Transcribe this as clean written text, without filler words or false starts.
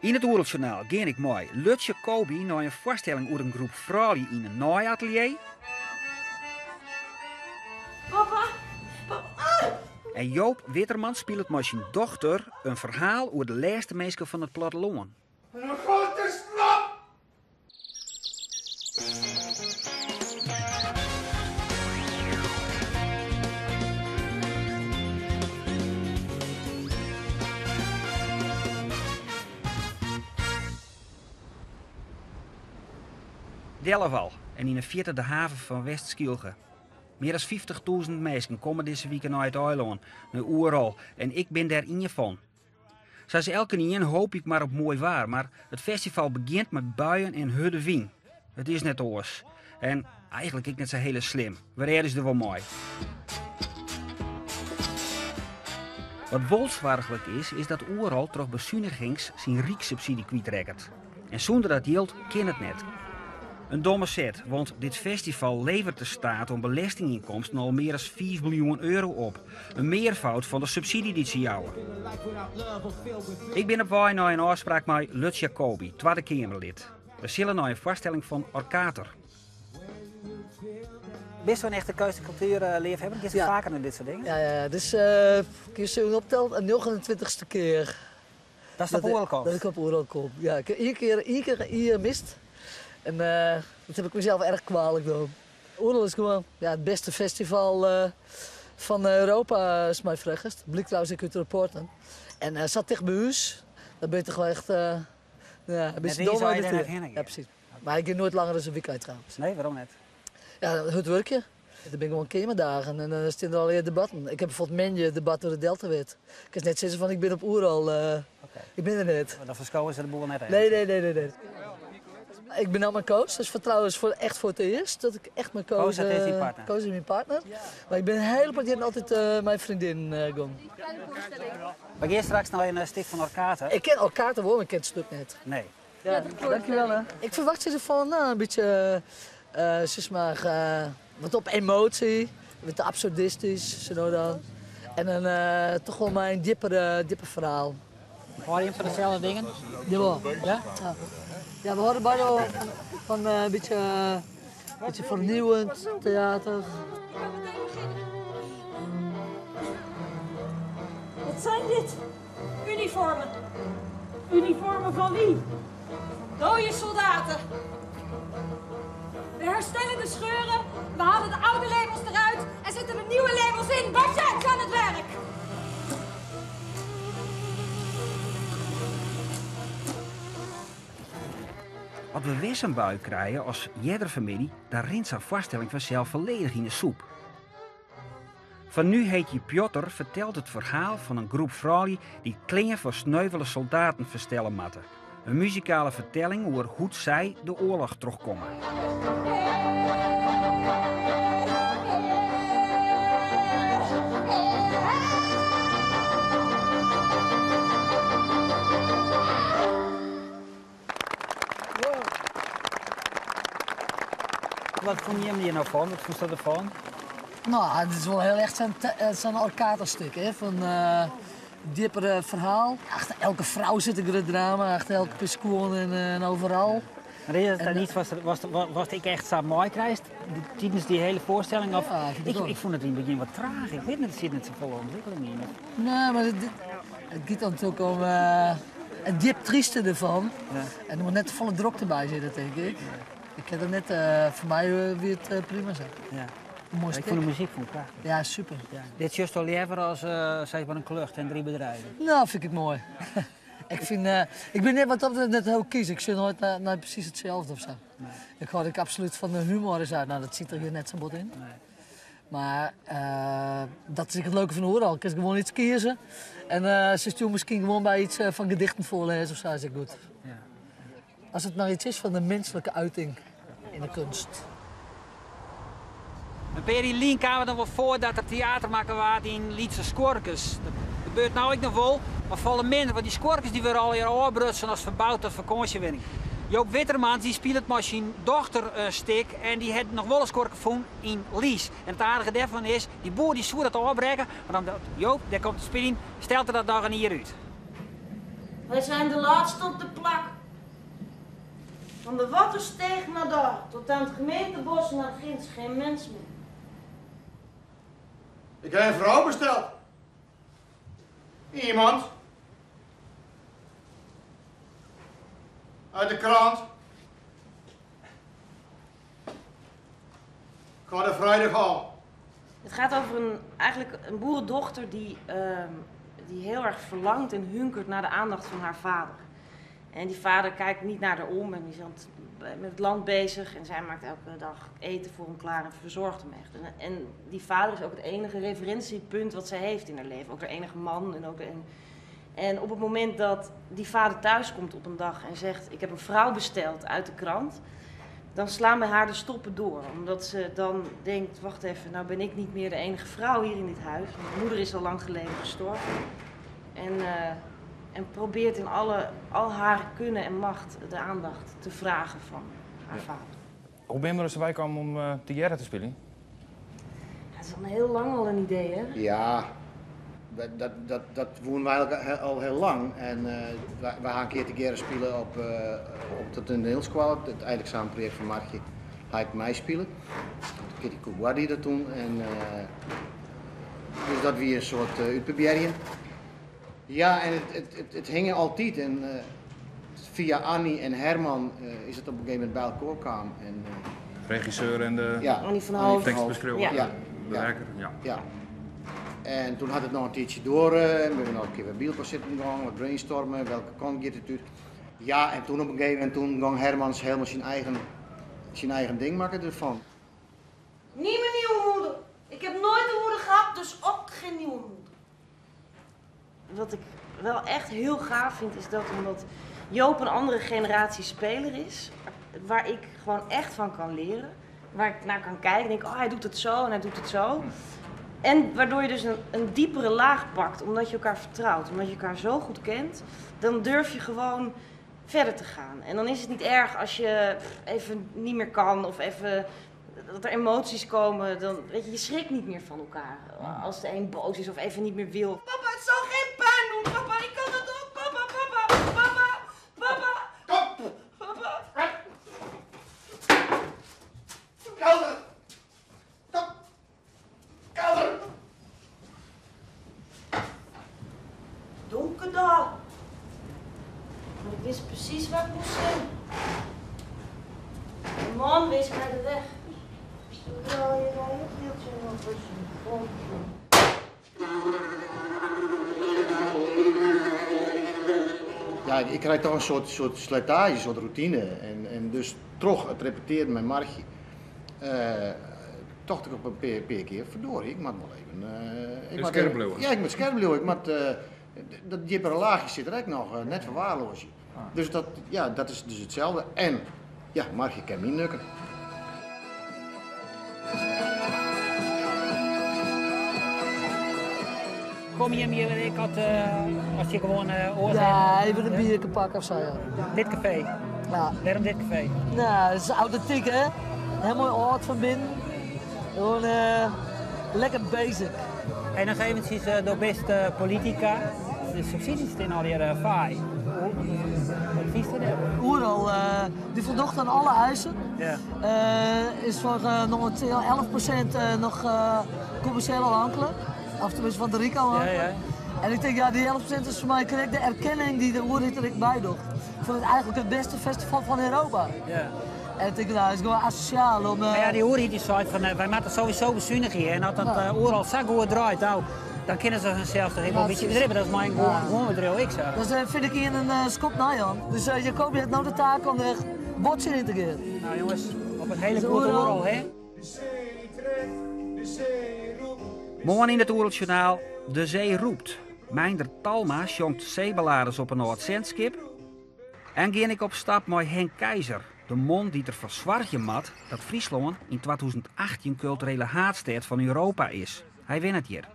In het Oerlogsjournaal ga ik mooi Lutje Kobi naar een voorstelling over een groep vrouwen in een naaiatelier. Papa! En Joop Witterman speelt met zijn dochter een verhaal over de laatste mensen van het platteland. Een grote snap! Delleval en in de vierde de haven van West-Skilge. Meer dan 50.000 mensen komen deze week naar het eiland, naar Oeral, en ik ben daar een van. Zoals elke keer hoop ik maar op mooi waar, maar het festival begint met buien en hudde wien. Het is net oors. En eigenlijk ik net zo heel slim. Waar is er wel mooi. Wat wolswaardiglijk is dat Oeral toch bezuinigings zijn rieksubsidie kwijtrekkert. En zonder dat geld kan het net. Een domme set, want dit festival levert de staat om belastinginkomsten al meer dan 4 miljoen euro op. Een meervoud van de subsidie die ze jouwen. Ik ben op weg naar een afspraak met Lutje Kobi, Tweede Kamerlid. We zullen naar een voorstelling van Orkater. Best wel een echte cultuurliefhebber, is het vaker naar dit soort dingen? Ja, dus kun je zo optellen, de 29ste keer. Dat is op Oeral komt? Dat ik op Oeral kom. Ja, ik heb één keer hier mist. En dat heb ik mezelf erg kwalijk gedaan. Oeral is gewoon het beste festival van Europa, is mij vergist. Dat blijkt trouwens, ik uit de rapporten. En zat dicht bij huis, dan ben je toch wel echt een beetje dom uit de tuin. Ja, precies. Maar ik ga nooit langer dan een week uit trouwens. Nee, waarom net? Ja, het werkje. Dan ben ik gewoon kemerdagen en dan staan er alweer debatten. Ik heb bijvoorbeeld Menje debat door de Deltawet. Ik kan net zeggen van ik ben op Oeral. Ik ben er net. Maar dan verschoven ze de boel net Nee. Ik ben nou mijn coach, dat is trouwens echt voor het eerst dat ik echt mijn coach... Koos is mijn partner. Maar ik ben een hele partij altijd mijn vriendin gaan. We gaan straks naar een stuk van Orkater. Ik ken Orkater wel, maar ik ken het stuk net. Nee. Ja, dankjewel hè. Ik verwacht ze ervan een beetje, zeg maar, wat op emotie, wat absurdistisch, zo dan. En dan toch wel mijn dieper verhaal. Hoor je van dezelfde dingen? Jawel. Ja? Ja, we horen bijna van een beetje vernieuwend theater. Wat zijn dit? Uniformen. Uniformen van wie? Dode soldaten. We herstellen de scheuren, we halen de oude labels eruit en zetten er nieuwe labels in. Bartje, aan het werk! Wat we wist een bui krijgen als jeder familie, daar rint zijn voorstelling vanzelf volledig in de soep. Van nu heet je Piotr vertelt het verhaal van een groep vrouwen die klingen voor sneuvele soldaten verstellen matten. Een muzikale vertelling over hoe zij de oorlog terugkomen. Wat vond je hier nou van? Wat vond je ervan? Nou, het is wel heel echt zo'n Orkaterstuk, hè, van dieper verhaal. Achter elke vrouw zit een drama, achter elke piscoon en overal. Maar is het dan niet, was ik echt zo mooi krijgt tijdens die hele voorstelling? Of, ik vond het in het begin wat traag. Ik weet niet, er zit niet zo volle ontwikkeling in. Nee, maar het gaat dan natuurlijk om het diep trieste ervan. Ja. En er moet net volle drok erbij zitten, denk ik. Ja. Ik heb er net, voor mij weer het prima zijn. Ja. Ik vond de muziek prachtig. Ja, super. Ja. Dit is juist al liever als zeg maar een klucht en 3 bedrijven. Nou, vind ik mooi. Ik ben net wat dat net heel kies. Ik zit nooit naar precies hetzelfde of zo. Nee. Ik hoor absoluut van de humor eens uit. Nou, dat ziet er hier net zo bot in. Nee. Maar dat is het leuke van Oeral. Ik kan gewoon iets kiezen. En ze sturen misschien gewoon bij iets van gedichten voorlezen of zo, is het goed. Ja. Als het maar iets is van de menselijke uiting in de kunst. Per die link kwamen we dan wel voor dat er theater maken was in Lietse Skorkes. Dat gebeurt nou ook nog wel, maar vallen minder. Want die Skorkes die weer al hier oorbrutsen als verbouwd tot vakantiewinning. Joop Witterman die speelt met zijn dochter stik en die heeft nog wel een skorken gevonden in Lies. En het aardige daarvan is, die boer die zou dat opbreken, maar dan Joop, daar komt te spelen, stelt er dat dag en hier uit. Wij zijn de laatste op de plak. Van de Wattersteeg naar daar, tot aan het gemeentebos naar ginds, geen mens meer. Ik heb een vrouw besteld. Iemand. Uit de krant. Ik ga er vrijdag al. Het gaat over eigenlijk een boerendochter die heel erg verlangt en hunkert naar de aandacht van haar vader. En die vader kijkt niet naar haar om en die is met het land bezig en zij maakt elke dag eten voor hem klaar en verzorgt hem echt. En die vader is ook het enige referentiepunt wat zij heeft in haar leven, ook de enige man. En op het moment dat die vader thuis komt op een dag en zegt: ik heb een vrouw besteld uit de krant, dan slaan bij haar de stoppen door. Omdat ze dan denkt: wacht even, nou ben ik niet meer de enige vrouw hier in dit huis. Mijn moeder is al lang geleden gestorven. En probeert in al haar kunnen en macht de aandacht te vragen van haar vader. Hoe ben je er zo bij gekomen om Tiara te spelen? Ja, dat is al heel lang al een idee, hè? Ja, dat wonen wij al heel lang. En we gaan een keer te spelen op de toneelschool. Het eindexamenproject van Margie Lijkt mij spelen. Kitty Kouwadi dat toen. En, dus dat weer een soort uitproberen. Ja, en het hing altijd. En via Annie en Herman is het op een gegeven moment bij elkaar gekomen. Regisseur en de Annie van Hoofd. tekstbeschrijver, Ja. bewerker. Ja. En toen had het nog een tijdje door. We hebben nog een keer bij Bielpas zitten gegaan, wat brainstormen, welke kant gaat het uit. Ja, en toen op een gegeven moment ging Hermans helemaal zijn eigen ding maken ervan. Niet mijn nieuwe moeder. Ik heb nooit een moeder gehad, dus ook geen nieuwe moeder. Wat ik wel echt heel gaaf vind, is dat omdat Joop een andere generatie speler is, waar ik gewoon echt van kan leren, waar ik naar kan kijken en denk: oh, hij doet het zo en hij doet het zo. En waardoor je dus een diepere laag pakt, omdat je elkaar vertrouwt, omdat je elkaar zo goed kent, dan durf je gewoon verder te gaan. En dan is het niet erg als je even niet meer kan of even dat er emoties komen, dan weet je schrikt niet meer van elkaar. Als de een boos is of even niet meer wil. Papa, het zal geen pijn doen, papa, ik kan het ook, papa, papa, papa, papa. Kom! Papa. Kelder! Kom! Kelder! Donker daar. Maar ik wist precies waar ik moest zijn. De man wees mij de weg. Ja, je rijdt het wieltje nog eens. Ja, ik krijg toch een soort slijtage, een soort routine. En dus toch het repeteren met Margie. Toch op een paar keer, verdorie, ik moet wel even... scherp blijven. Ja, ik moet scherp blijven. Dat diepere laagje zit er ook nog, net verwaarloosje. Dus dat is dus hetzelfde. En ja, Margie kan niet nukken. Kom je hier, ik had, als je gewoon oorzaak... Ja, even een biertje pakken of zo, ja. Dit café. Ja. Waarom dit café? Nou, dat is authentiek, hè? Helemaal oud van binnen. Gewoon lekker bezig. En nog eventjes door beste politica. De subsidies zijn alweer vaai. Wat vies er dan? Oeral, die voldoet aan alle eisen. Ja. Is voor nog 11% nog commercieel afhankelijk. Of tenminste van de RICO afhankelijk. Ja. En ik denk, ja, die 11% is voor mij correct de erkenning die de Oerrit er bij doet. Ik vind het eigenlijk het beste festival van Europa. Ja. En ik denk, nou, het is gewoon asociaal om... Maar ja, die Oerrit die zei van, wij moeten sowieso bezuinigen hier. En als dat overal zo goed draait, nou, dan kunnen ze zichzelf toch even een beetje bedrijven. Dat is mijn gewoon bedrijf, ik zeg. Dus vind ik hier een skop na, Jan. Dus Jacobi heeft nou de taak om er botje in te geven. Nou jongens, op een hele goede oorlog, hè? Morgen in het Oereljournaal, de zee roept. Meinder Talma jongt zeebeladers op een Noord-Zendskip. En ging ik op stap met Henk Keizer, de man die er verzwartje mat dat Friesland in 2018 culturele haardstad van Europa is. Hij wint het hier.